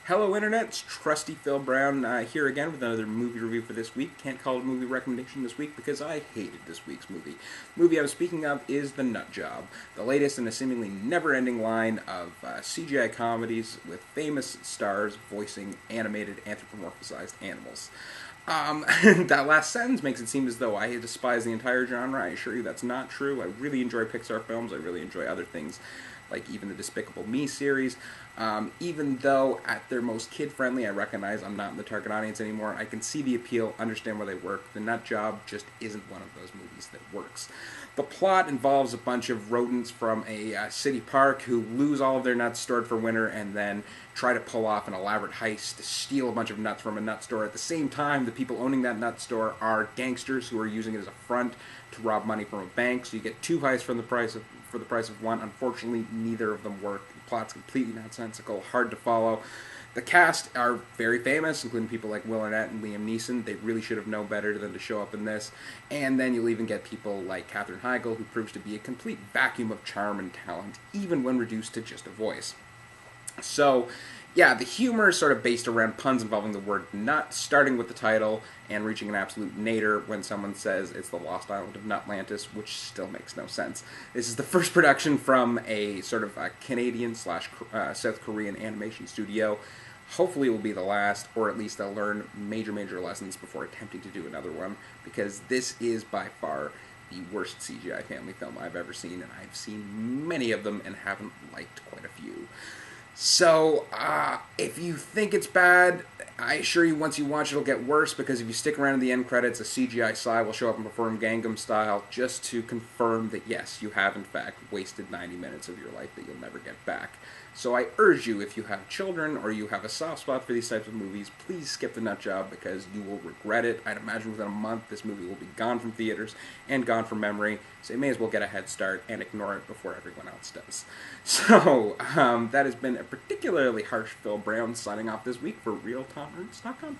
Hello Internet, it's Trusty Phil Brown here again with another movie review for this week. Can't call it a movie recommendation this week because I hated this week's movie. The movie I'm speaking of is The Nut Job, the latest in a seemingly never-ending line of CGI comedies with famous stars voicing animated anthropomorphized animals. That last sentence makes it seem as though I despise the entire genre. I assure you that's not true. I really enjoy Pixar films. I really enjoy other things, like even the Despicable Me series. Even though at their most kid-friendly, I recognize I'm not in the target audience anymore. I can see the appeal, understand where they work. The Nut Job just isn't one of those movies that works. The plot involves a bunch of rodents from a city park who lose all of their nuts stored for winter and then try to pull off an elaborate heist to steal a bunch of nuts from a nut store. At the same time, the people owning that nut store are gangsters who are using it as a front to rob money from a bank. So you get two heists for the price of one. Unfortunately, neither of them work. The plot's completely nonsensical, hard to follow. The cast are very famous, including people like Will Arnett and Liam Neeson. They really should have known better than to show up in this. And then you'll even get people like Katherine Heigl, who proves to be a complete vacuum of charm and talent, even when reduced to just a voice. So, yeah, the humor is sort of based around puns involving the word nut, starting with the title and reaching an absolute nadir when someone says it's the lost island of Nutlantis, which still makes no sense. This is the first production from a sort of a Canadian/South Korean animation studio. Hopefully it will be the last, or at least they'll learn major lessons before attempting to do another one, because this is by far the worst CGI family film I've ever seen, and I've seen many of them and haven't liked quite a few. So, if you think it's bad, I assure you once you watch it'll get worse, because if you stick around to the end credits, a CGI Psy will show up and perform Gangnam Style just to confirm that yes, you have in fact wasted 90 minutes of your life that you'll never get back. So I urge you, if you have children or you have a soft spot for these types of movies, please skip The Nut Job because you will regret it. I'd imagine within a month this movie will be gone from theaters and gone from memory, so you may as well get a head start and ignore it before everyone else does. So, that has been a particularly harsh Phil Brown signing off this week for RealTolerance.com.